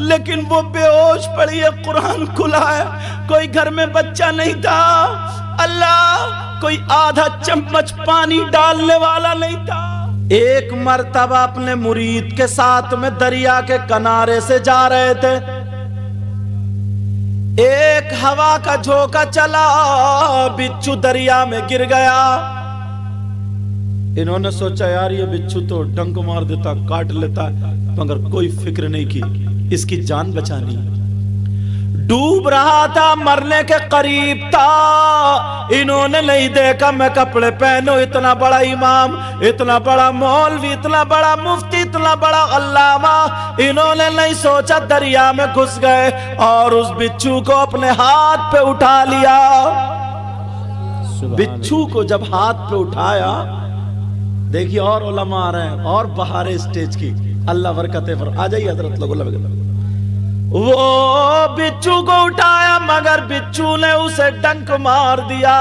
لیکن وہ بے ہوش پڑی ہے، قرآن کھلا ہے، کوئی گھر میں بچہ نہیں تھا، اللہ کوئی آدھا چمچ پانی ڈالنے والا نہیں تھا۔ ایک مرتبہ اپنے مرید کے ساتھ میں دریا کے کنارے سے جا رہے تھے، ایک ہوا کا جھونکا چلا، بچھو دریا میں گر گیا۔ انہوں نے سوچا یار یہ بچھو تو ڈنک مار دیتا، کاٹ لیتا، مگر کوئی فکر نہیں کی اس کی جان بچانی۔ ڈوب رہا تھا، مرنے کے قریب تھا، انہوں نے نہیں دیکھا میں کپڑے پہنوں، اتنا بڑا امام، اتنا بڑا مولوی، اتنا بڑا مفتی، اتنا بڑا علامہ، انہوں نے نہیں سوچا، دریا میں گھس گئے اور اس بچھو کو اپنے ہاتھ پہ اٹھا لیا۔ بچھو کو جب ہاتھ پہ اٹھایا، دیکھیے اور علماء آ رہے ہیں اور بہار اسٹیج کی، اللہ برکتیں پر آ جائیے حضرت لوگوں لگے۔ وہ بچھو کو اٹھایا مگر بچھو نے اسے ڈنک مار دیا۔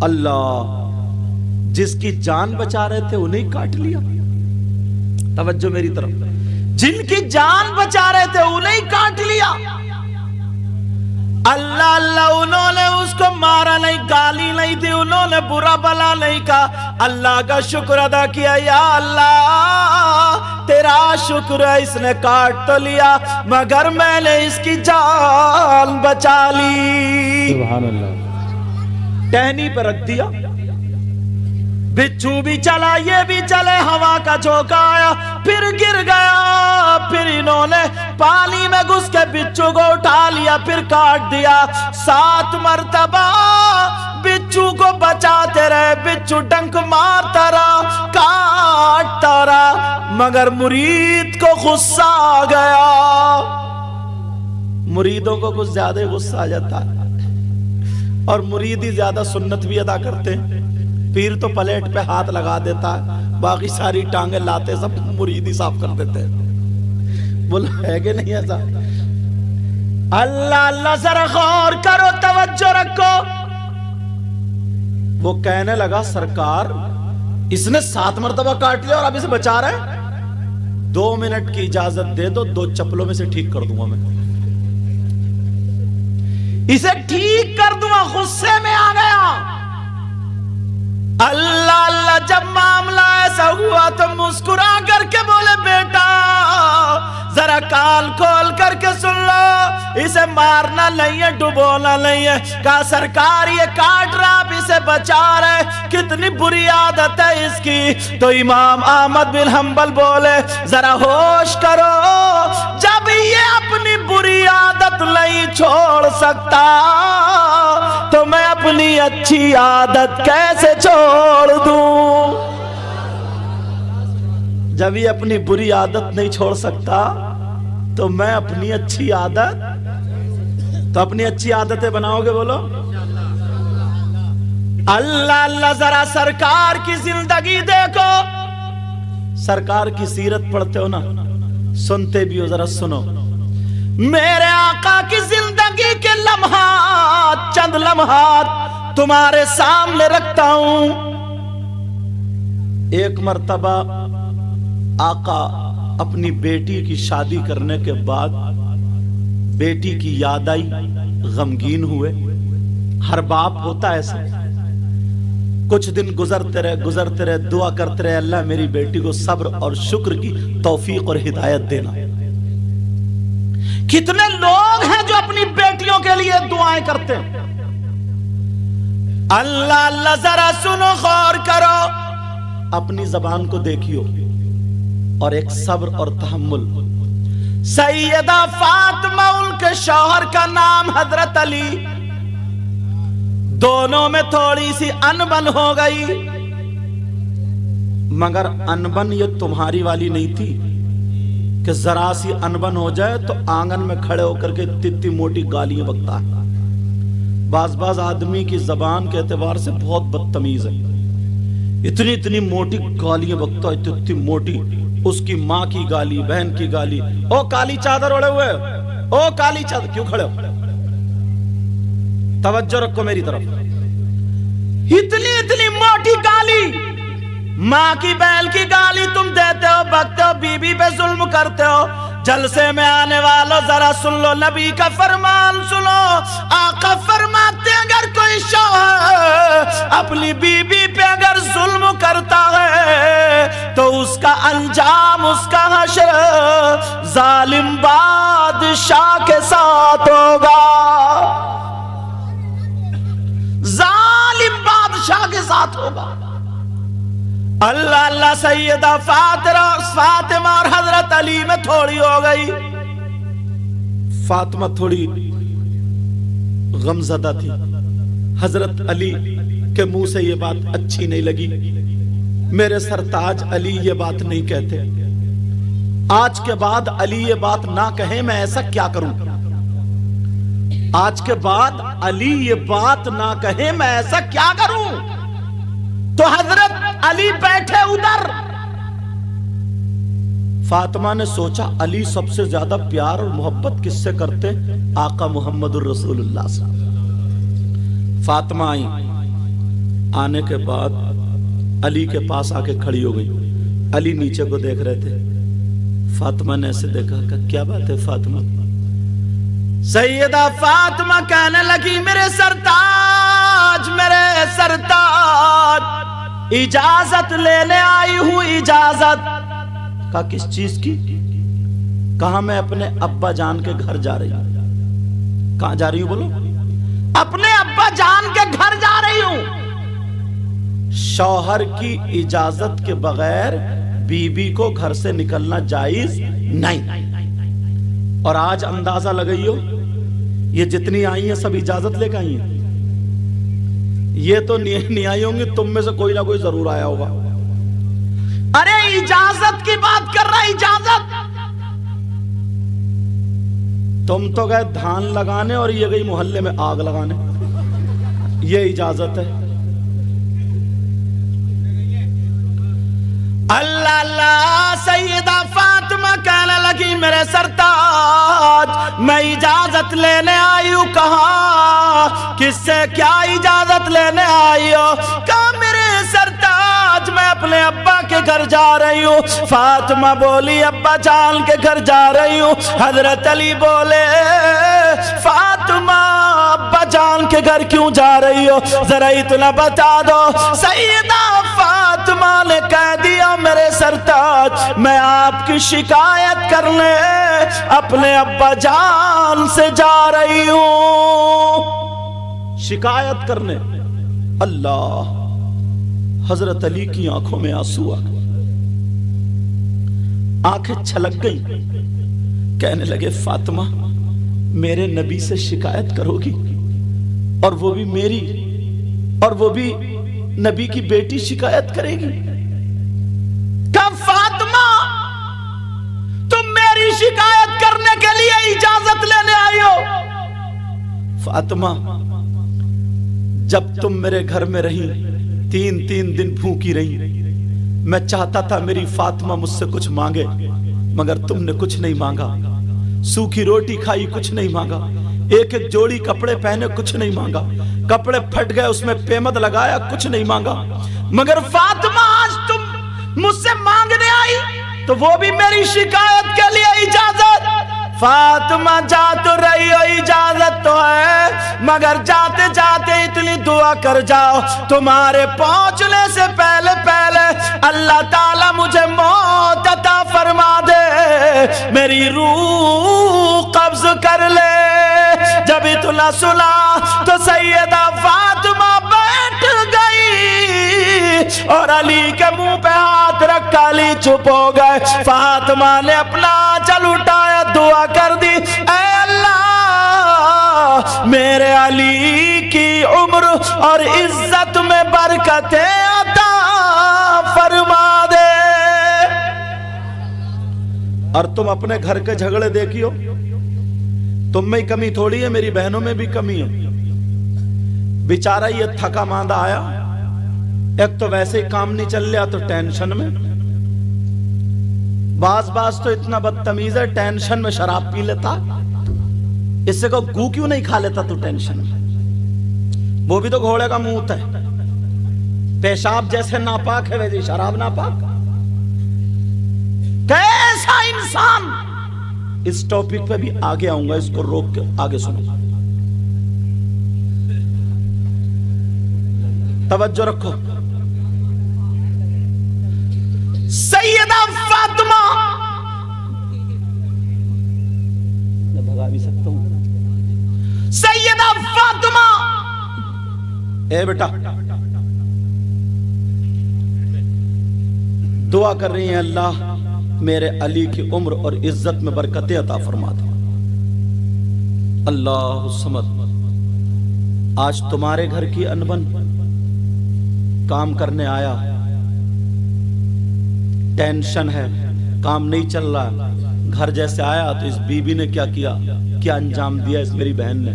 اللہ جس کی جان بچا رہے تھے انہیں کاٹ لیا۔ توجہ میری طرف، جن کی جان بچا رہے تھے انہیں کاٹ لیا۔ اللہ اللہ انہوں نے اس کو مارا نہیں، گالی نہیں دی، انہوں نے برا بلا نہیں کہا، اللہ کا شکر ادا کیا، یا اللہ تیرا شکر ہے، اس نے کاٹ تو لیا مگر میں نے اس کی جان بچا لی۔ سبحان اللہ۔ ٹہنی پہ رکھ دیا، بچھو بھی چلا، یہ بھی چلے، ہوا کا جھونکا آیا، پھر گر گیا، پھر انہوں نے پانی میں گھس کے بچھو کو اٹھا لیا، پھر کاٹ دیا۔ 7 مرتبہ بچھو کو بچاتے رہے، بچھو ڈنک مارتا رہا، کاٹتا رہا، مگر مرید کو غصہ آ گیا۔ مریدوں کو کچھ زیادہ غصہ آ جاتا ہے، اور مرید ہی زیادہ سنت بھی ادا کرتے ہیں۔ پیر تو پلیٹ پہ ہاتھ لگا دیتا ہے، باقی ساری ٹانگیں لاتے سب مرید ہی صاف کر دیتے ہیں۔ بولا ہے کہ نہیں ایسا؟ اللہ اللہ ذرا غور کرو، توجہ رکھو۔ وہ کہنے لگا سرکار اس نے 7 مرتبہ کاٹ لیا اور اب اسے بچا رہے ہیں، 2 منٹ کی اجازت دے دو، 2 چپلوں میں سے ٹھیک کر دوں گا، میں اسے ٹھیک کر دوں گا۔ غصے میں آ گیا۔ اللہ اللہ جب معاملہ ایسا ہوا تو مسکرا کر کے بولے بیٹا ذرا کان کھول کر کے سن لو، اسے مارنا نہیں ہے، ڈبونا نہیں ہے۔ کہا سرکار یہ کاٹ رہا، اب اسے بچا رہے، کتنی بری عادت ہے اس کی۔ تو امام احمد بن حنبل بولے ذرا ہوش کرو، جب یہ اپنی بری عادت نہیں چھوڑ سکتا تو میں اپنی اچھی عادت کیسے چھوڑ دوں؟ جب یہ اپنی بری عادت نہیں چھوڑ سکتا تو میں اپنی اچھی عادت، تو اپنی اچھی عادتیں بناؤ گے بولو اللہ اللہ۔ ذرا سرکار کی زندگی دیکھو، سرکار کی سیرت پڑھتے ہو نا، سنتے بھی ہو، ذرا سنو۔ میرے آقا کی زندگی کے لمحات، چند لمحات تمہارے سامنے رکھتا ہوں۔ ایک مرتبہ آقا اپنی بیٹی کی شادی کرنے کے بعد بیٹی کی یاد آئی، غمگین ہوئے۔ ہر باپ ہوتا ایسا، کچھ دن گزرتے رہے، دعا کرتے رہے اللہ میری بیٹی کو صبر اور شکر کی توفیق اور ہدایت دینا۔ کتنے لوگ ہیں جو اپنی بیٹیوں کے لیے دعائیں کرتے ہیں۔ اللہ اللہ ذرا سنو، غور کرو، اپنی زبان کو دیکھیو اور ایک صبر اور تحمل۔ سیدہ فاطمہ ان کے شوہر کا نام حضرت علی، دونوں میں تھوڑی سی انبن ہو گئی، مگر انبن یہ تمہاری والی نہیں تھی کہ ذرا سی انبن ہو جائے تو آنگن میں کھڑے ہو کر کے اتنی موٹی گالیاں بکتا ہے۔ بعض آدمی کی زبان کے اعتبار سے بہت بدتمیز ہے، اتنی موٹی گالیاں بکتا ہے، اتنی موٹی، اس کی ماں کی گالی، بہن کی گالی، او کالی چادر اوڑے ہوئے، او کالی چادر کیوں کھڑے ہو؟ توجہ رکھو میری طرف۔ اتنی موٹی گالی، ماں کی بہن کی گالی تم دیتے ہو، بکتے ہو، بی بی پہ ظلم کرتے ہو، जलसे में आने वालों जरा सुन लो, नबी का फरमान सुनो। आका फरमाते अगर कोई शौहर अपनी बीबी पे अगर जुल्म करता है तो उसका अंजाम, उसका हश्र जालिम बादशाह के साथ होगा, जालिम बादशाह के साथ होगा। अल्लाह अल्लाह सैयदा फातिमा और हजरत अली में थोड़ी हो गई। फातिमा थोड़ी गमज़दा थी, हजरत अली के मुंह से ये बात अच्छी नहीं लगी। मेरे सरताज अली ये बात नहीं कहते, आज के बाद अली ये बात ना कहे, मैं ऐसा क्या करूं। आज के बाद अली ये बात ना कहे, मैं ऐसा क्या करूं। तो हजरत अली बैठे उधर। फातिमा ने सोचा अली सबसे ज्यादा प्यार और मोहब्बत किससे करते, आका मुहम्मदुर रसूलुल्लाह साहब। फातिमा आई, आने के बाद अली के पास आके खड़ी हो गई। अली नीचे को देख रहे थे। फातिमा ने ऐसे देखा, कहा क्या बात है फातिमा। सैयदा फातिमा कहने लगी, मेरे सरताज, मेरे सरताज, इजाजत लेने आई हूं, इजाजत। कहा किस चीज की। कहा मैं अपने अब्बा जान के घर जा रही हूं। कहां जा रही हूं बोलो। अपने अब्बा जान के घर जा रही हूं। शौहर की इजाजत के बगैर बीबी को घर से निकलना जायज नहीं। और आज अंदाजा लगाइयो, ये जितनी आई हैं सब इजाजत लेकर आई हैं। ये तो नहीं आई होंगी, तुम में से कोई ना कोई जरूर आया होगा। अरे इजाजत की बात कर रहा, इजाजत। तुम तो गए धान लगाने और ये गई मोहल्ले में आग लगाने, ये इजाजत है। अल्लाह अल्लाह। सैयदा फातिमा कहने लगी, मेरे सरताज, मैं इजाजत लेने आई हूं। कहा किससे, क्या इजाजत लेने आई हो। कहा मेरे सरताज, मैं अपने अब्बा के घर जा रही हूँ। फातिमा बोली, अब्बा जान के घर जा रही हूँ। हजरत अली बोले, फातिमा अब्बा जान के घर क्यों जा रही हो, जरा इतना बता दो। सैयदा फातिमा ने कह दिया, मेरे सरताज, मैं आपकी शिकायत करने अपने अब्बा जान से जा रही हूं, शिकायत करने। अल्लाह, हजरत अली की आंखों में आंसू आ गए, आंखें छलक गई। कहने लगे, फातिमा मेरे नबी से शिकायत करोगी, और वो भी मेरी, और वो भी नबी की बेटी शिकायत करेगी। कब फातिमा तुम मेरी शिकायत करने के लिए इजाजत लेने आई हो। फातिमा जब तुम मेरे घर में रही, 3 दिन भूखी रही, मैं चाहता था मेरी फातिमा मुझसे कुछ मांगे, मगर तुमने कुछ नहीं मांगा। सूखी रोटी खाई, कुछ नहीं मांगा। एक एक जोड़ी कपड़े पहने, कुछ नहीं मांगा। कपड़े फट गए, उसमें पेमद लगाया, कुछ नहीं मांगा। मगर फातिमा आज तुम मुझसे मांगने आई, तो वो भी मेरी शिकायत के लिए इजाजत। फातिमा जा तो रही हो, इजाजत तो है, मगर जाते जाते इतनी दुआ कर जाओ, तुम्हारे पहुंचने से पहले पहले अल्लाह ताला मुझे मौत अता फरमा दे, मेरी रूह कब्ज कर ले। जब इतना सुना तो सैयदा फातिमा बैठ गई और अली के मुंह पे हाथ रख अली चुप हो गए। फातिमा ने अपना चल उठाया, दुआ कर दी, ऐ अल्लाह मेरे अली की उम्र और इज्जत में बरकतें अता फरमा दे। और तुम अपने घर के झगड़े देखियो, तुम में कमी थोड़ी है, मेरी बहनों में भी कमी है। बेचारा ये थका मांदा आया, एक तो वैसे ही काम नहीं चल रहा तो टेंशन में, बाज तो इतना बदतमीज है, टेंशन में शराब पी लेता। इससे को गू क्यों नहीं खा लेता तू टेंशन में। वो भी तो घोड़े का मुंह है, पेशाब जैसे नापाक है वैसे शराब नापाक। कैसा इंसान اس ٹاپک پہ بھی آگے آؤں گا، اس کو روک کے آگے سنو، توجہ رکھو۔ سیدہ فاطمہ، میں بھگا بھی سکتا ہوں، سیدہ فاطمہ، اے بیٹا دعا کر رہی ہیں اللہ میرے علی کی عمر اور عزت میں برکتیں عطا فرما دے۔ اللہ الصمد، آج تمہارے گھر کی انبن کام کرنے آیا، ٹینشن ہے، کام نہیں چل رہا، گھر جیسے آیا تو اس بی بی نے کیا انجام دیا؟ اس میری بہن نے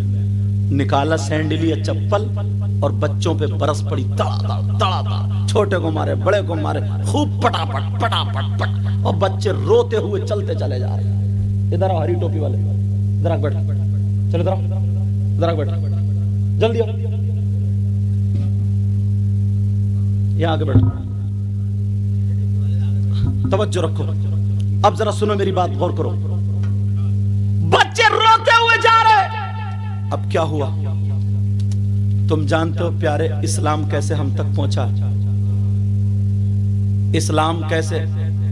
نکالا سینڈل یا چپل اور بچوں پہ برس پڑی، تڑا، چھوٹے کو مارے، بڑے کو مارے، خوب پٹا پٹ، اور بچے روتے ہوئے چلتے چلے جا رہے ہیں۔ ادھر آ ہری ٹوپی والے، ادھر آ بیٹھ، چلو ادھر آ بیٹھ، جلدی آ، یہاں آگے بیٹھ، توجہ رکھو، اب ذرا سنو میری بات، غور کرو۔ بچے روتے ہوئے جا رہے، اب کیا ہوا؟ تم جانتے ہو پیارے اسلام کیسے ہم تک پہنچا؟ اسلام کیسے؟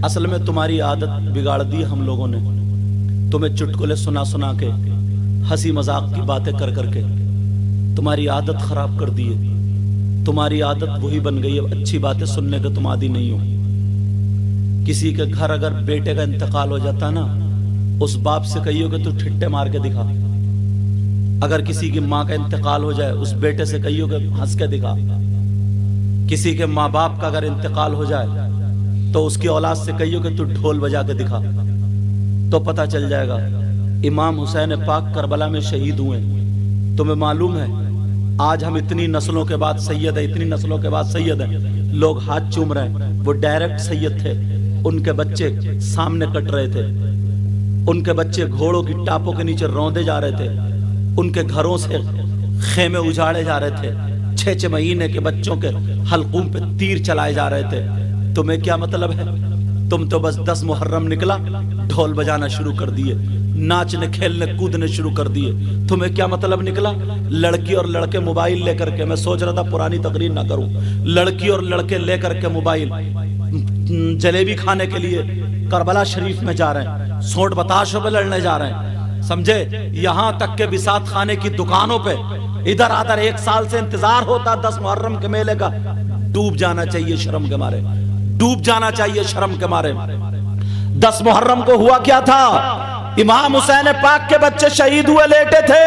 اصل میں تمہاری عادت بگاڑ دی ہم لوگوں نے، تمہیں چٹکلے سنا کے، ہنسی مذاق کی باتیں کر کے تمہاری عادت خراب کر دی ہے۔ تمہاری عادت وہی بن گئی ہے، اچھی باتیں سننے کے تم عادی نہیں ہو۔ کسی کے گھر اگر بیٹے کا انتقال ہو جاتا نا، اس باپ سے کہیو کہ تو ٹھٹے مار کے دکھا۔ اگر کسی کی ماں کا انتقال ہو جائے، اس بیٹے سے کہیو کہ ہنس کے دکھا۔ کسی کے ماں باپ کا اگر انتقال ہو جائے تو اس کی اولاد سے کہیو کہ تو ڈھول بجا کے دکھا، تو پتہ چل جائے گا۔ امام حسین پاک کربلا میں شہید ہوئے، تمہیں معلوم ہے آج ہم اتنی نسلوں کے بعد سید ہیں، اتنی نسلوں کے بعد سید ہیں، لوگ ہاتھ چوم رہے ہیں، وہ ڈائریکٹ سید تھے۔ ان کے بچے سامنے کٹ رہے تھے، ان کے بچے گھوڑوں کی ٹاپوں کے نیچے روندے جا رہے تھے، ان کے گھروں سے خیمے اجاڑے جا رہے تھے، 6 مہینے کے بچوں کے حلقوم پہ تیر چلائے جا رہے تھے۔ تمہیں کیا مطلب ہے؟ تم تو بس 10 محرم نکلا ڈھول بجانا شروع کر دیے، ناچنے کھیلنے کودنے شروع کر دیے۔ تمہیں کیا مطلب نکلا؟ لڑکی اور لڑکے موبائل لے کر کے، میں سوچ رہا تھا پرانی تقریر نہ کروں، لڑکی اور لڑکے لے کر کے موبائل جلیبی کھانے کے لیے کربلا شریف میں جا رہے ہیں، سونٹ بتاشوں پہ لڑنے جا رہے ہیں، سمجھے؟ یہاں تک کہ بسات خانے کی دکانوں پہ ادھر آدھر 1 سال سے انتظار ہوتا 10 محرم کے میلے کا، ڈوب جانا چاہیے شرم کے مارے، ڈوب جانا چاہیے شرم کے مارے۔ 10 محرم کو ہوا کیا تھا؟ امام حسین پاک کے بچے شہید ہوئے لیٹے تھے،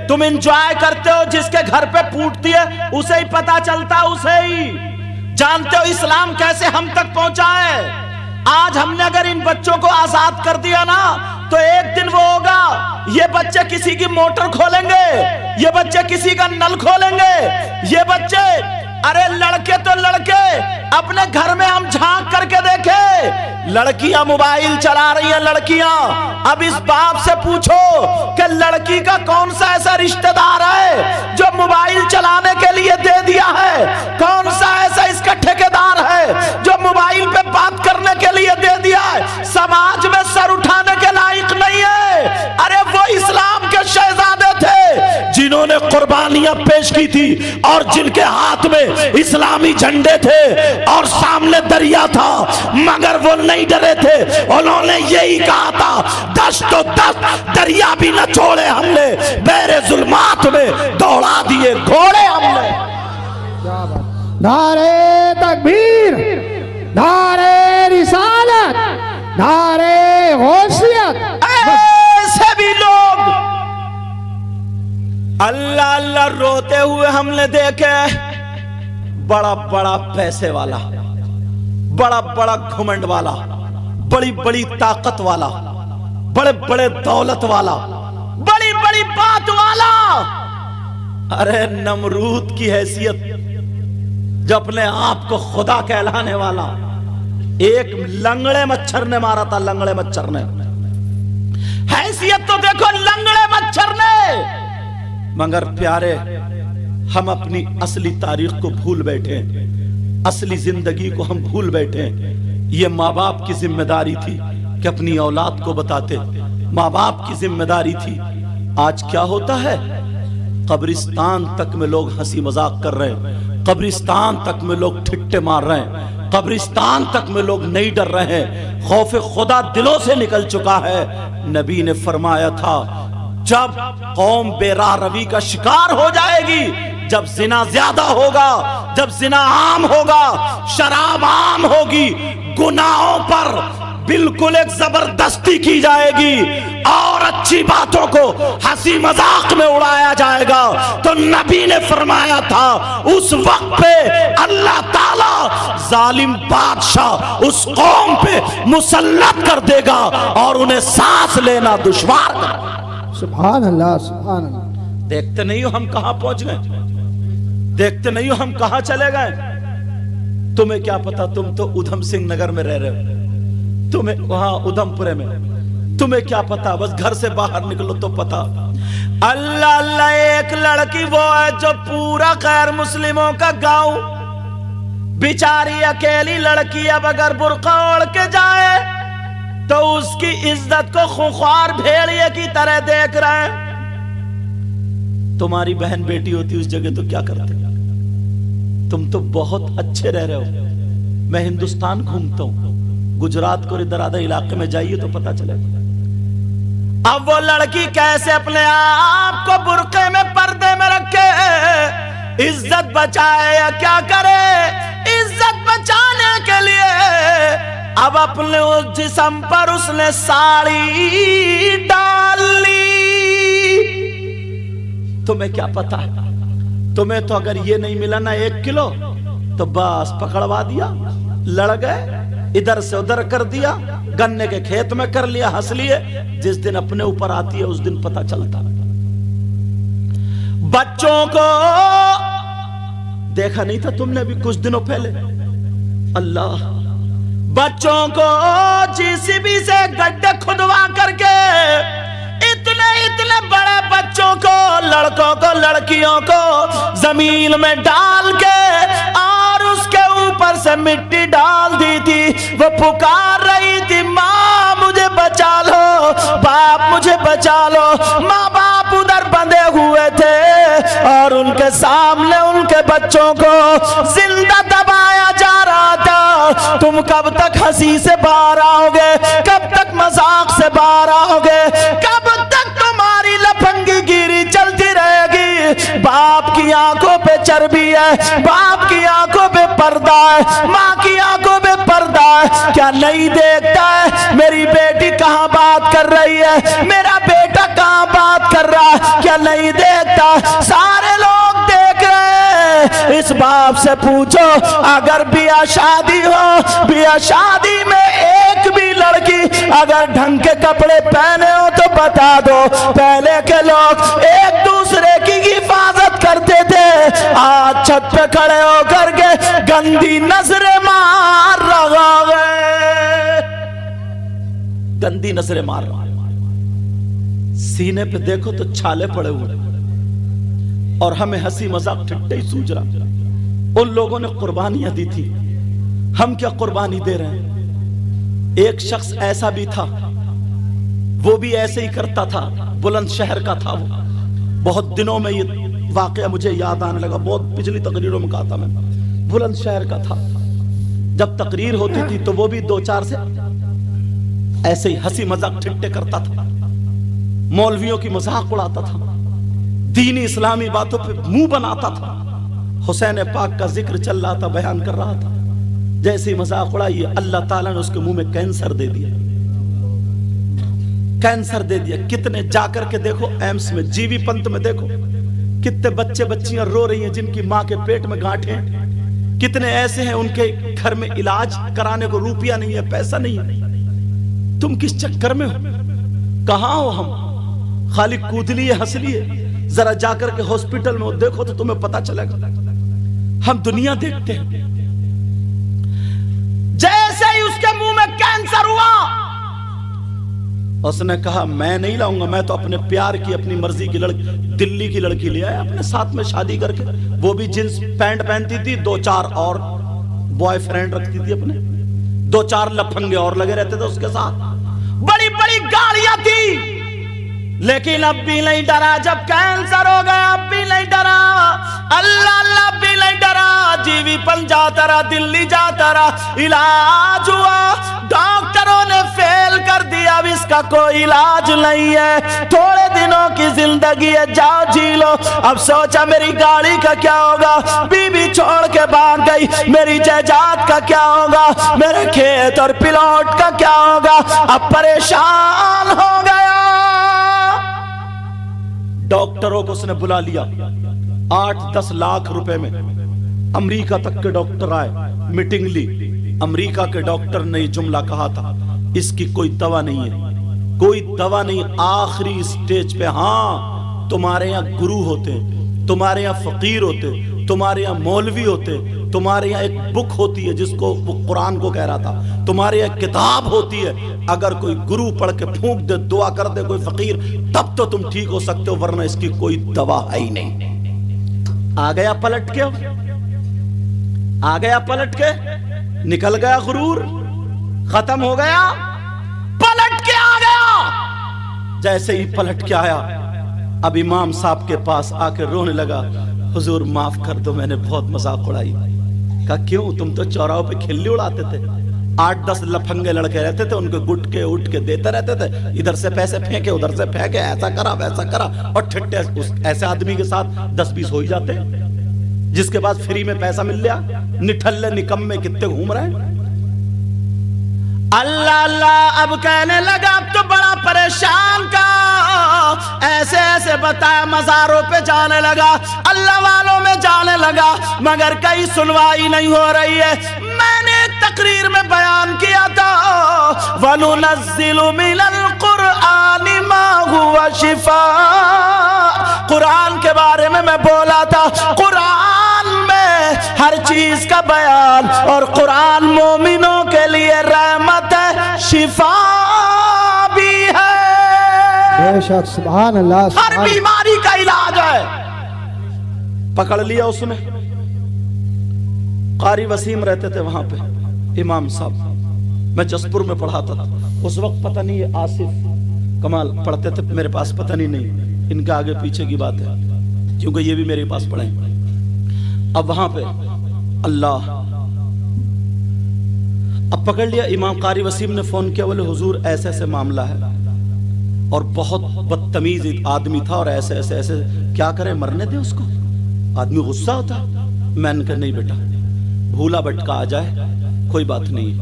تم انجوائے کرتے ہو، جس کے گھر پہ پھوٹتی ہے اسے ہی پتا چلتا، اسے ہی جانتے ہو اسلام کیسے ہم تک پہنچا ہے۔ آج ہم نے اگر ان بچوں کو آزاد کر دیا نا تو ایک دن وہ ہوگا، یہ بچے کسی کی موٹر کھولیں گے، یہ بچے کسی کا نل کھولیں گے، یہ بچے، ارے لڑکے تو لڑکے، اپنے گھر میں ہم جھانک کر کے دیکھیں، لڑکیاں موبائل چلا رہی ہیں، لڑکیاں۔ اب اس باپ سے پوچھو کہ لڑکی کا کون سا ایسا رشتہ دار ہے جو موبائل چلانے کے لیے دے دیا ہے؟ کون سا ایسا اس کا ٹھیکیدار ہے جو موبائل پہ بات کرنے کے لیے دے دیا ہے؟ سماج میں سر اٹھانے کے لائق نہیں ہے۔ ارے وہ اسلام کے شہزادے تھے جنہوں نے قربانیاں پیش کی تھی، اور جن کے ہاتھ میں اسلامی جھنڈے تھے اور سامنے دریا تھا، مگر وہ نہیں ڈرے تھے۔ انہوں نے یہی کہا تھا، دشت و دست دریا بھی نہ چھوڑے ہم نے، بیر ظلمات میں دوڑا دیے گھوڑے ہم نے۔ نعرے تکبیر، نعرے رسالت، نعرے غوثیت۔ ایسے بھی لوگ اللہ اللہ روتے ہوئے ہم نے دیکھے، بڑا بڑا پیسے والا، بڑا بڑا گھمنڈ والا، بڑی بڑی طاقت والا، بڑے بڑے دولت والا، بڑی بڑی بات والا، ارے نمرود کی حیثیت، جو اپنے آپ کو خدا کہلانے والا، ایک لنگڑے مچھر نے مارا تھا، لنگڑے مچھر نے، حیثیت تو دیکھو لنگڑے مچھر نے۔ مگر پیارے، ہم اپنی اصلی تاریخ کو بھول بیٹھے، اصلی زندگی کو ہم بھول بیٹھے۔ یہ ماں باپ کی ذمہ داری تھی کہ اپنی اولاد کو بتاتے، माँ बाप की जिम्मेदारी थी। आज क्या होता है, कब्रिस्तान तक में लोग हंसी मजाक कर रहे हैं, कब्रिस्तान तक में लोग ठिट्टे मार रहे हैं, कब्रिस्तान तक में लोग नहीं डर रहे हैं, खौफ खुदा दिलों से निकल चुका है। नबी ने फरमाया था, जब कौम बेराह रवी का शिकार हो जाएगी, जब जिना ज्यादा होगा, जब जिना आम होगा, शराब आम होगी, गुनाहों पर बिल्कुल एक जबरदस्ती की जाएगी और अच्छी बातों को हंसी मजाक में उड़ाया जाएगा, तो नबी ने फरमाया था उस वक्त पे अल्लाह ताला जालिम बादशाह उस कौम पे मुसल्लत कर देगा और उन्हें सांस लेना दुश्वार कर। सुभान अल्लाह, सुभान अल्लाह। देखते नहीं हो हम कहां पहुंच गए, देखते नहीं हो हम कहां चले गए। तुम्हें क्या पता, तुम तो उधम सिंह नगर में रह रहे हो, तुम्हें वहां उधमपुरे में, तुम्हें क्या पता, बस घर से बाहर निकलो तो पता। अल्लाह अल्लाह, एक लड़की वो है जो पूरा गैर मुस्लिमों का गांव, बेचारी अकेली लड़की अब अगर बुर्का ओढ़ के जाए तो उसकी इज्जत को खुखार भेड़िए की तरह देख रहे हैं। तुम्हारी बहन बेटी होती उस जगह तो क्या करते। तुम तो बहुत अच्छे रह रहे हो। मैं हिंदुस्तान घूमता हूं, गुजरात को इधर आधा इलाके में जाइए तो पता चलेगा। अब वो लड़की कैसे अपने आप को बुर्के में पर्दे में रखे, इज्जत बचाए या क्या करे। इज्जत बचाने के लिए अब अपने उस जिस्म पर उसने साड़ी डाल ली। तुम्हें क्या पता है, तुम्हें तो अगर ये नहीं मिला ना 1 किलो तो बस पकड़वा दिया, लड़ गए, इधर से उधर कर दिया, गन्ने के खेत में कर लिया, हंस लिए। जिस दिन अपने ऊपर आती है उस दिन पता चलता। बच्चों को देखा नहीं था तुमने अभी कुछ दिनों पहले, अल्लाह, बच्चों को जेसीबी से गड्ढे खुदवा करके इतने इतने बड़े बच्चों को, लड़कों को लड़कियों को जमीन में डाल के और उसके ऊपर से मिट्टी डाल दी थी। वो पुकार रही थी, माँ मुझे बचा लो, बाप मुझे बचा लो। माँ बाप उधर बंधे हुए थे और उनके सामने उनके बच्चों को जिंदा दबाया जा रहा था। तुम कब तक हंसी से बाहर आओगे, कब तक मजाक से बाहर आओगे, कब तक तुम्हारी लफंगी गिरी चलती रहेगी। बाप की आंखों पे चर्बी है, बाप की आंखों पे पर्दा है, माँ की आंखों पे पर्दा है। क्या नहीं देखता है मेरी बेटी कहां बात कर रही है, मेरा बेटा कहां बात कर रहा है, क्या नहीं देखता। सारे लोग देख रहे हैं। इस बाप से पूछो, अगर बिया शादी हो, बिया शादी में एक भी लड़की अगर ढंग के कपड़े पहने हो तो बता दो। पहले के लोग एक दूसरे की हिफाजत करते थे, आज छत पे खड़े होकर के गंदी नजरें मार रहा है, गंदी नजरें मार रहा है। सीने पे देखो तो छाले पड़े हुए और हमें हंसी मजाक ठट्टे ही सूझ रहा। उन लोगों ने कुर्बानियां दी थी, हम क्या कुर्बानी दे रहे हैं। एक शख्स ऐसा भी था, वो भी ऐसे ही करता था, बुलंदशहर का था वो। बहुत दिनों में ये वाकया मुझे याद आने लगा, बहुत पिछली तकरीरों में कहा था मैं, बुलंदशहर का था। जब तकरीर होती थी तो वो भी 2-4 से ऐसे ही हंसी मजाक ठट्टे करता था, मौलवियों की मजाक उड़ाता था, दीनी इस्लामी बातों पे मुंह बनाता था। हुसैन पाक का जिक्र चल रहा था, बयान कर रहा था, जैसे ही मजाक उड़ाई अल्लाह ताला ने उसके मुंह में कैंसर दे दिया, कैंसर दे दिया। कितने जाकर के देखो एम्स में, जीवी पंत में देखो, कितने बच्चे बच्चियां रो रही हैं जिनकी मां के पेट में गांठ है। कितने ऐसे हैं उनके घर में इलाज कराने को रुपया नहीं है, पैसा नहीं है। तुम किस चक्कर में हो, कहां हो हम? खाली कूद लिए, हंस लिए। जरा जाकर के हॉस्पिटल में देखो तो तुम्हें पता चलेगा। हम दुनिया देखते हैं। जैसे ही उसके मुंह में कैंसर हुआ, उसने कहा मैं नहीं लाऊंगा, मैं तो अपने प्यार की, अपनी मर्जी की लड़की, दिल्ली की लड़की ले आया अपने साथ में शादी करके। वो भी जींस पैंट पहनती थी, 2-4 और बॉयफ्रेंड रखती थी अपने, 2-4 लफंगे और लगे रहते थे उसके साथ। बड़ी बड़ी गाड़ियां थी, लेकिन अब भी नहीं डरा। जब कैंसर हो गया अब भी नहीं डरा, अल्लाह अल्लाह भी नहीं डरा। जीवीपन जाता रहा, दिल्ली जाता रहा, इलाज हुआ, डॉक्टरों ने फेल कर दिया, अब इसका कोई इलाज नहीं है, थोड़े दिनों की जिंदगी है, जाओ जी लो। अब सोचा मेरी गाड़ी का क्या होगा, बीबी छोड़ के भाग गई, मेरी जायदाद का क्या होगा, मेरे खेत और प्लॉट का क्या होगा। अब परेशान हो गया। डॉक्टरों को उसने बुला लिया, 8-10 लाख रुपए में अमेरिका तक के डॉक्टर आए, मीटिंग ली। अमेरिका के डॉक्टर ने ये जुमला कहा था, इसकी कोई दवा नहीं है, कोई दवा नहीं, आखिरी स्टेज पे। हाँ, तुम्हारे यहाँ गुरु होते, तुम्हारे यहाँ फकीर होते, तुम्हारे यहाँ मौलवी होते, तुम्हारे यहाँ एक बुक होती है जिसको वो कुरान को कह रहा था, तुम्हारे यहाँ किताब होती है, अगर कोई गुरु पढ़ के फूंक दे, दुआ कर दे कोई फकीर, तब तो तुम ठीक हो सकते हो, वरना इसकी कोई दवा है ही नहीं। आ गया पलट के, आ गया पलट के, निकल गया गुरूर, खत्म हो गया, पलट के आ गया। जैसे ही पलट के आया, अब इमाम साहब के पास आके रोने लगा, हुजूर माफ कर दो, मैंने बहुत मजाक उड़ाई। कहा क्यों, तुम तो चौराहों पे खिल्ली उड़ाते थे, 8-10 लफंगे लड़के रहते थे, उनको गुटके उठ के देते रहते थे, इधर से पैसे फेंके उधर से फेंके, ऐसा करा वैसा करा, और ठट्टे ऐसे आदमी के साथ 10-20 हो ही जाते, जिसके बाद फ्री में पैसा मिल गया। निठल्ले निकम्मे कितने घूम रहे हैं। अल्लाह अल्लाह अब कहने लगा, अब तो बड़ा परेशान का, ऐसे ऐसे बताया, मज़ारों पे जाने लगा, अल्लाह वालों में जाने लगा, मगर कहीं सुनवाई नहीं हो रही है। मैंने तकरीर में बयान किया था, वनुनज़्ज़िलु मिनल क़ुरआनि मा हुवा शिफ़ा, कुरान के बारे में मैं बोला था, कुरान में हर चीज का बयान, और कुरान मोमिनों के लिए रहमत है, शिफा भी है, बेशक सुभान अल्लाह, हर बीमारी का इलाज है। पकड़ लिया उसने। कारी वसीम रहते थे वहां पे, इमाम साहब, मैं जसपुर में पढ़ाता था उस वक्त, पता नहीं ये आसिफ कमाल पढ़ते थे मेरे पास, पता नहीं इनके आगे पीछे की बात है, क्योंकि ये भी मेरे पास पढ़े। अब वहां पे अल्लाह, अब पकड़ लिया। इमाम कारी वसीम ने फोन किया, बोले हुजूर ऐसे ऐसे मामला है, और बहुत बदतमीज आदमी था, और ऐसे ऐसे ऐसे, क्या करें, मरने दे उसको, आदमी गुस्सा होता। मैंने कहा नहीं बेटा, भूला भटका आ जाए कोई बात नहीं,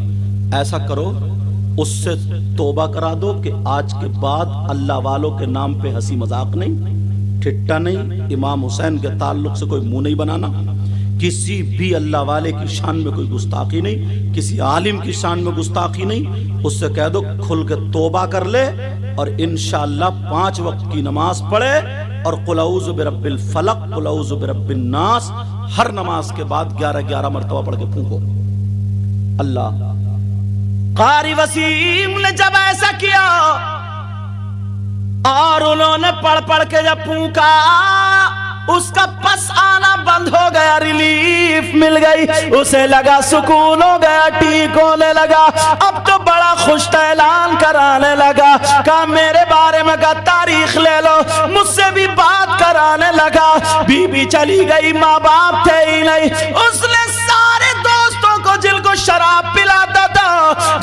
ऐसा करो उससे तौबा करा दो कि आज के बाद अल्लाह वालों के नाम पे हंसी मजाक नहीं, ठिट्टा नहीं, इमाम हुसैन के ताल्लुक से कोई मुंह नहीं बनाना, किसी भी अल्लाह वाले की शान में कोई गुस्ताखी नहीं, किसी आलिम की शान में गुस्ताखी नहीं, उससे कह दो खुल के तौबा कर ले, और इंशाअल्लाह 5 वक्त की नमाज पढ़े, और कुल औज़ु बिरब्बिल फलक, कुल औज़ु बिरब्बिन नास, हर नमाज के बाद 11-11 मरतबा पढ़ के फूंको। अल्लाह, कारी वसीम ने जब ऐसा किया, और उन्होंने पढ़ पढ़ के जब फूंका, उसका पस आना बंद हो गया, रिलीफ मिल गई, उसे लगा सुकून हो गया, ठीक होने लगा। अब तो बड़ा खुश ऐलान कराने लगा, कहा मेरे बारे में का तारीख ले लो, मुझसे भी बात कराने लगा। बीबी चली गई, माँ बाप थे ही नहीं, उसने सारे दोस्तों को, जिनको शराब पिलाता था,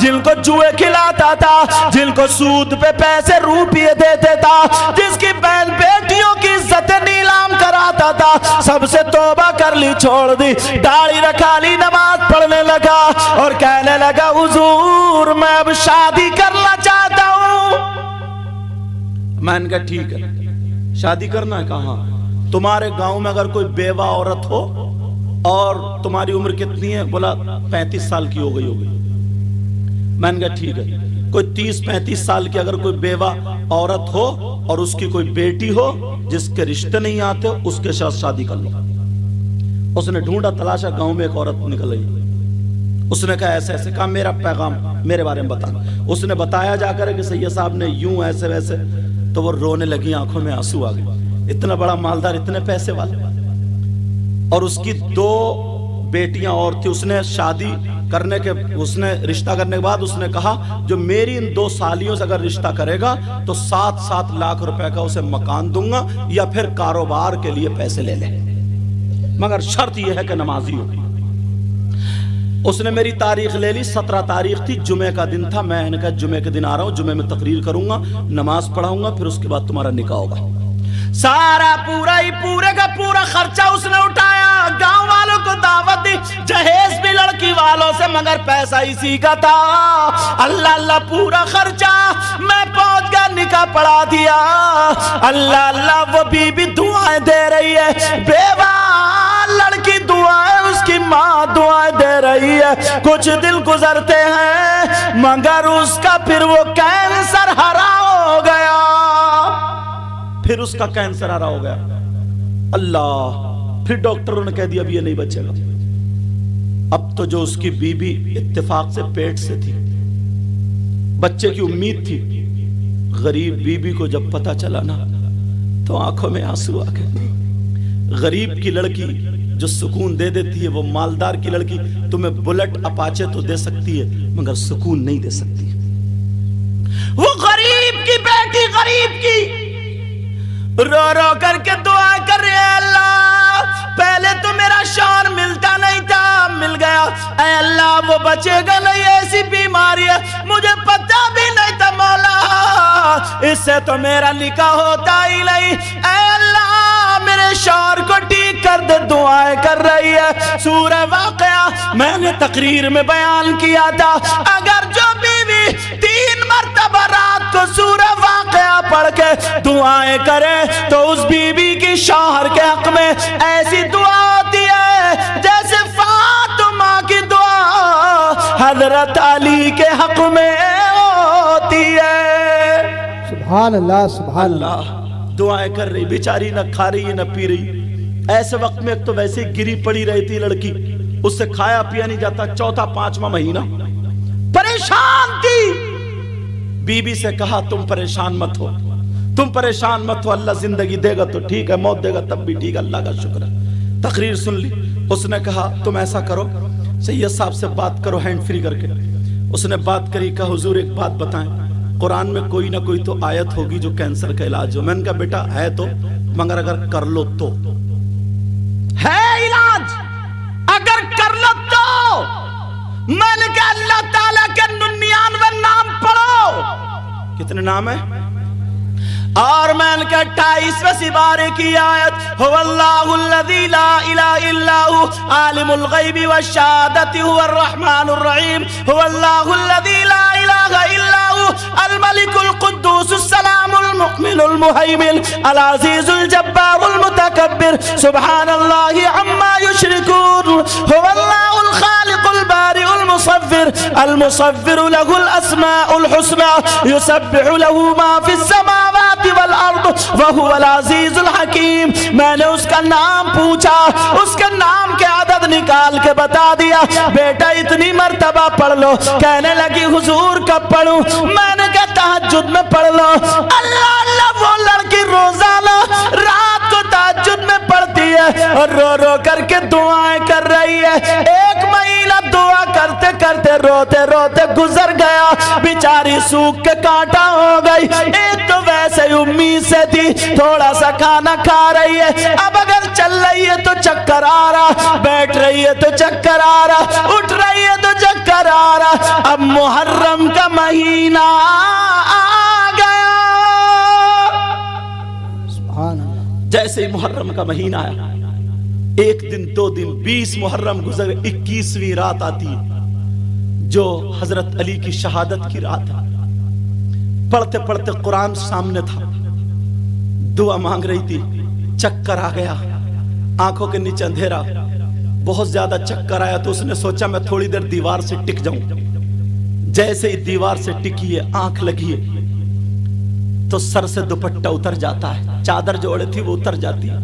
जिनको जुए खिलाता था, जिनको सूद पे पैसे रुपये देते था, जिसकी बहन बेटियों की इज्जत नीलाम कराता था, सबसे तौबा कर ली, छोड़ दी, दाढ़ी रखा ली, नमाज पढ़ने लगा, और कहने लगा हुजूर मैं अब शादी करना चाहता हूं। मैंने कहा ठीक है, शादी करना है? कहा तुम्हारे गांव में अगर कोई बेवा औरत हो, और तुम्हारी उम्र कितनी है? बोला 35 साल की हो गई होगी। मैंने कहा ठीक है, कोई 30-35 साल की अगर कोई बेवा औरत हो, और उसकी कोई बेटी हो जिसके रिश्ते नहीं आते, उसके साथ शादी कर लो। उसने ढूंढा तलाशा, गांव में एक औरत निकल गई। उसने कहा ऐसे ऐसे, कहा मेरा पैगाम मेरे बारे में बता। उसने बताया जाकर कि सैयद साहब ने यूं ऐसे वैसे, तो वो रोने लगी, आंखों में आंसू आ गए, इतना बड़ा मालदार, इतने पैसे वाले, और उसकी 2 बेटियां और थी। उसने शादी کرنے کے اس نے رشتہ کرنے کے بعد اس نے کہا جو میری ان 2 سالیوں سے اگر رشتہ کرے گا تو 7-7 لاکھ روپے کا اسے مکان دوں گا یا پھر کاروبار کے لیے پیسے لے لے، مگر شرط یہ ہے کہ نمازی ہو۔ اس نے میری تاریخ لے لی، 17 تاریخ تھی، جمعہ کا دن تھا۔ میں نے کہا جمعہ کے دن آ رہا ہوں، جمعہ میں تقریر کروں گا، نماز پڑھاؤں گا، پھر اس کے بعد تمہارا نکاح ہوگا۔ سارا پورے کا پورا خرچہ اس نے اٹھایا، گاؤں والوں کو دعوت دی، جہیز بھی لڑکی والوں سے، مگر پیسہ اسی کا تھا۔ اللہ پورا خرچہ، میں پہنچ گیا، نکاح پڑھا دیا۔ اللہ وہ بی بی دعائیں دے رہی ہے، بیوہ لڑکی دعائیں، اس کی ماں دعائیں دے رہی ہے۔ کچھ دل گزرتے ہیں مگر اس کا پھر وہ کینسر ہرا ہو گیا، پھر اس کا کینسر ہرا ہو گیا۔ اللہ، پھر ڈاکٹروں نے کہہ دیا اب یہ نہیں بچے گا۔ اب تو جو اس کی بیوی اتفاق سے پیٹ سے تھی، بچے کی امید تھی، غریب بیوی کو جب پتہ چلا نا تو آنکھوں میں آنسو آ گئے۔ غریب کی لڑکی جو سکون دے دیتی ہے، وہ مالدار کی لڑکی تمہیں بلٹ اپاچے تو دے سکتی ہے مگر سکون نہیں دے سکتی۔ وہ غریب کی بیٹی غریب کی رو رو کر کے دعا کر رہے ہیں، اللہ پہلے تو میرا شوہر ملتا نہیں تھا، مل گیا، اے اللہ وہ بچے گا نہیں، ایسی بیماری ہے مجھے پتہ بھی نہیں تھا مولا، اس سے تو میرا نکاح ہوتا ہی نہیں، اے اللہ میرے شوہر کو ٹھیک کر دے، دعائیں کر رہی ہے۔ سورہ واقعہ میں نے تقریر میں بیان کیا تھا، اگر جو بیوی 3 مرتبہ رات کو سورہ واقعہ پڑھ کے دعائیں کرے تو اس بیوی کی شوہر کے حق میں ایسی دعا ہوتی ہے جیسے فاطمہ کی دعا حضرت علی کے حق میں ہوتی ہے۔ سبحان اللہ سبحان اللہ۔ دعائیں کر رہی، بیچاری نہ کھا رہی نہ پی رہی۔ ایسے وقت میں ایک تو ویسے گری پڑی رہی تھی لڑکی، اس سے کھایا پیا نہیں جاتا، 4واں-5واں مہینہ، پریشان تھی۔ بی بی سے کہا تم پریشان مت ہو، تم پریشان مت ہو، اللہ زندگی دے گا تو ٹھیک ہے، موت دے گا تب بھی ٹھیک ہے، اللہ کا شکر ہے۔ تقریر سن لی، اس نے کہا تم ایسا کرو، سید صاحب سے بات کرو ہینڈ فری کر کے۔ اس نے بات کری، کہا حضور ایک بات بتائیں، قرآن میں کوئی نہ کوئی تو آیت ہوگی جو کینسر کا علاج ہو۔ میں نے کہا بیٹا ہے تو، مگر اگر کر لو تو ہے علاج، اگر کر لو تو۔ میں نے کہا اللہ تعالیٰ کے 99 نام پڑھو۔ کتنے نام ہیں؟ اور میں نے کہا 28ویں سپارے کی آیت، هو اللہ الذی لا الہ الا هو عالم الغیب والشہادۃ هو الرحمن الرحیم، هو اللہ الذی لا الہ الا هو الملک القدوس السلام المؤمن المہیمن العزیز الجبار المتکبر سبحان اللہ عما یشرکون، هو اللہ الخالق البارئ المصور المصور له الاسماء الحسنى يسبح له ما في السماوات والارض وهو العزیز الحکیم۔ میں نے اس کا نام پوچھا، اس کے نام کے عدد نکال کے بتا دیا، بیٹا اتنی مرتبہ پڑھ لو۔ کہنے لگی حضور کب پڑھوں؟ میں نے کہا تہجد میں پڑھ لو۔ اللہ اللہ وہ لڑکی روزانہ رات کو تہجد میں پڑھتی ہے اور رو رو کر کے دعائیں کر رہی ہے۔ 1 مہینہ دعا کرتے کرتے روتے روتے گزر گیا، بیچاری سوکھ کے کانٹا ہو گئی۔ ایک تو ویسے امید سے تھی، تھوڑا سا کھانا کھا رہی ہے، اب اگر چل رہی ہے تو چکر آ رہا، بیٹھ رہی ہے تو چکر آ رہا، اٹھ رہی ہے تو چکر آ رہا۔ اب محرم کا مہینہ آ گیا، سبحان اللہ۔ جیسے ہی محرم کا مہینہ آیا، 1 دن 2 دن 20 محرم گزر، 21ویں رات آتی ہے جو حضرت علی کی شہادت کی رات ہے۔ پڑھتے پڑھتے قرآن سامنے تھا، دعا مانگ رہی تھی، چکر آ گیا، آنکھوں کے نیچے اندھیرا، بہت زیادہ چکر آیا تو اس نے سوچا میں تھوڑی دیر دیوار سے ٹک جاؤں۔ جیسے ہی دیوار سے ٹکی ہے، آنکھ لگی ہے تو سر سے دوپٹہ اتر جاتا ہے، چادر جو اوڑے تھی وہ اتر جاتی ہے۔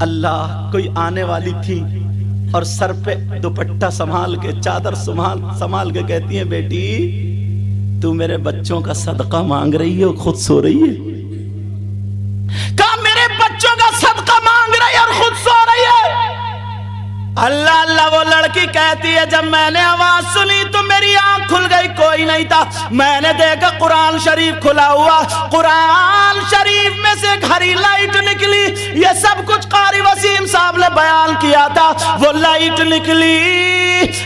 اللہ، کوئی آنے والی تھی اور سر پہ دوپٹہ سنبھال کے، چادر سنبھال کے کہتی ہیں بیٹی تو میرے بچوں کا صدقہ مانگ رہی ہے اور خود سو رہی ہے؟ کہا میرے بچوں کا صدقہ مانگ رہی ہے اور خود سو رہی ہے؟ अल्लाह अल्लाह। वो लड़की कहती है जब मैंने आवाज सुनी तो मेरी आंख खुल गई, कोई नहीं था। मैंने देखा कुरान शरीफ खुला हुआ, कुरान शरीफ में से एक हरी लाइट निकली। ये सब कुछ कारी वसीम साहब ने बयान किया था। वो लाइट निकली,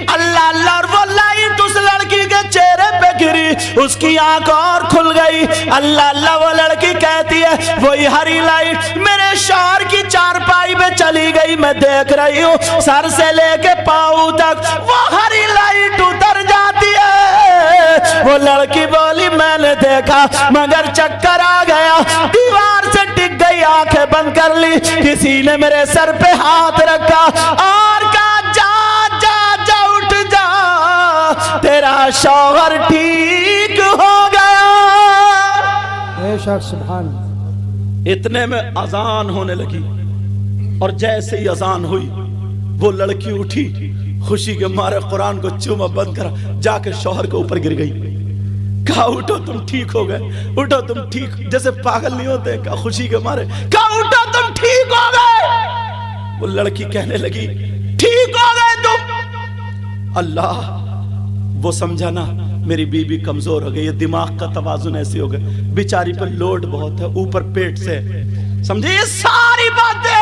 अल्लाह अल्लाह, और वो लाइट उस लड़की के चेहरे पे गिरी, उसकी आंख और खुल गई। अल्लाह अल्लाह। वो लड़की कहती है वही हरी लाइट मेरे शौहर की चारपाई में चली गई। मैं देख रही हूँ सर से लेके पाँव तक वो हरी लाइट उतर जाती है। वो लड़की बोली मैंने देखा मगर चक्कर आ गया, दीवार से टिक गई, आंखें बंद कर ली। किसी ने मेरे सर पे हाथ रखा और कहा जा जा जा उठ जा, तेरा शौहर ठीक हो गया। बेशक सुभान। इतने में अजान होने लगी और जैसे ही अजान हुई वो लड़की उठी, खुशी के मारे कुरान को चूमा बंद करा, जाके शौहर के ऊपर गिर गई। कहा उठो तुम ठीक हो गए, उठो तुम ठीक, जैसे पागल नहीं होते, कहा खुशी के मारे, कहा उठो तुम ठीक हो गए। वो लड़की कहने लगी ठीक हो गए तुम। अल्लाह, वो समझा ना मेरी बीबी कमजोर हो गई, ये दिमाग का तवाजुन ऐसी हो गया, बेचारी पर लोड बहुत है, ऊपर पेट से, समझे ये सारी बातें।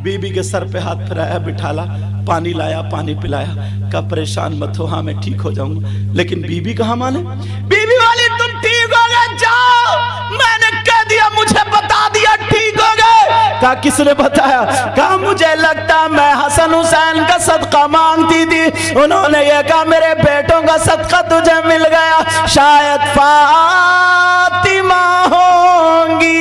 बीबी के सर पे हाथ फिराया, बिठाला, पानी लाया, पानी पिलाया, का परेशान मत हो, हाँ मैं ठीक हो जाऊंगा। लेकिन बीबी कहाँ माने, बीबी वाली तुम ठीक हो गए, जाओ, मैंने कह दिया, मुझे बता दिया ठीक हो गए। कहा किसने बताया, कहा मुझे लगता मैं हसन हुसैन का सदका मांगती थी, उन्होंने ये कहा मेरे बेटों का सदका तुझे मिल गया, शायद फातिमा होंगी।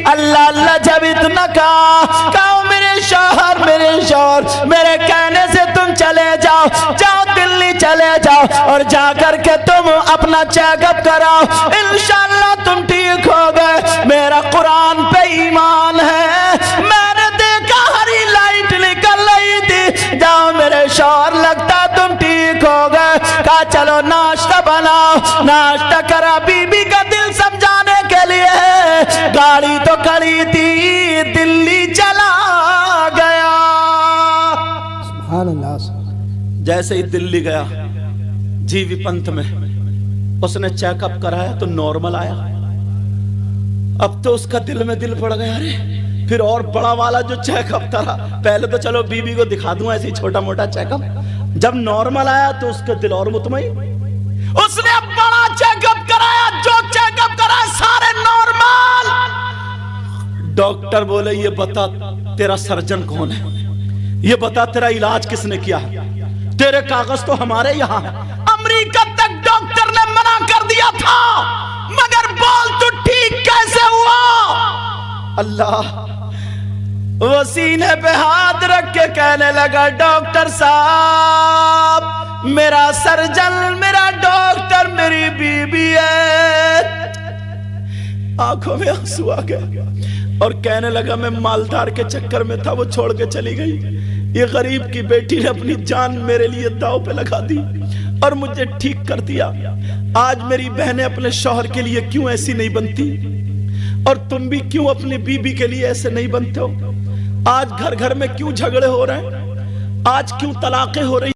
अल्लाह अल्लाह। जब इतना कहा मेरे शौहर मेरे कहने से तुम चले जाओ, जाओ दिल्ली चले जाओ और जा करके तुम अपना चेकअप कराओ, इंशाअल्लाह तुम ठीक हो गए। मेरा कुरान पे ईमान है, मैंने देखा हरी लाइट निकल रही थी, जाओ मेरे शौहर लगता तुम ठीक हो गए। कहा चलो नाश्ता बनाओ, नाश्ता करा, बीबी का दिल समझाने के लिए गाड़ी तो खड़ी थी, दिल्ली चला गया। सुभान अल्लाह। जैसे ही दिल्ली गया जीवी पंथ में, उसने चेकअप कराया तो नॉर्मल आया। अब तो उसका दिल में दिल पड़ गया, अरे फिर और बड़ा वाला जो चेकअप था, पहले तो चलो बीबी को दिखा दूं ऐसे छोटा मोटा चेकअप, जब नॉर्मल आया तो उसका दिल और मुतमईन। उसने बड़ा चेकअप कराया, जो चेकअप कराया सारे नॉर्मल। डॉक्टर बोले ये बता तेरा सर्जन कौन है, ये बता तेरा इलाज किसने किया है, तेरे कागज तो हमारे यहाँ है। अमेरिका तक डॉक्टर ने मना कर दिया था, मगर बोल तू ठीक कैसे हुआ। अल्लाह, वो सीने पे हाथ रख के कहने लगा डॉक्टर साहब मेरा सर्जन, मेरा डॉक्टर मेरी बीबी है। आंखों में आंसू आ गया और कहने लगा मैं मालदार के चक्कर में था, वो छोड़ के चली गई, ये गरीब की बेटी ने अपनी जान मेरे लिए दांव पे लगा दी और मुझे ठीक कर दिया। आज मेरी बहनें अपने शौहर के लिए क्यों ऐसी नहीं बनती, और तुम भी क्यों अपनी बीबी के लिए ऐसे नहीं बनते हो। आज घर घर में क्यों झगड़े हो रहे हैं, आज क्यों तलाकें हो रही।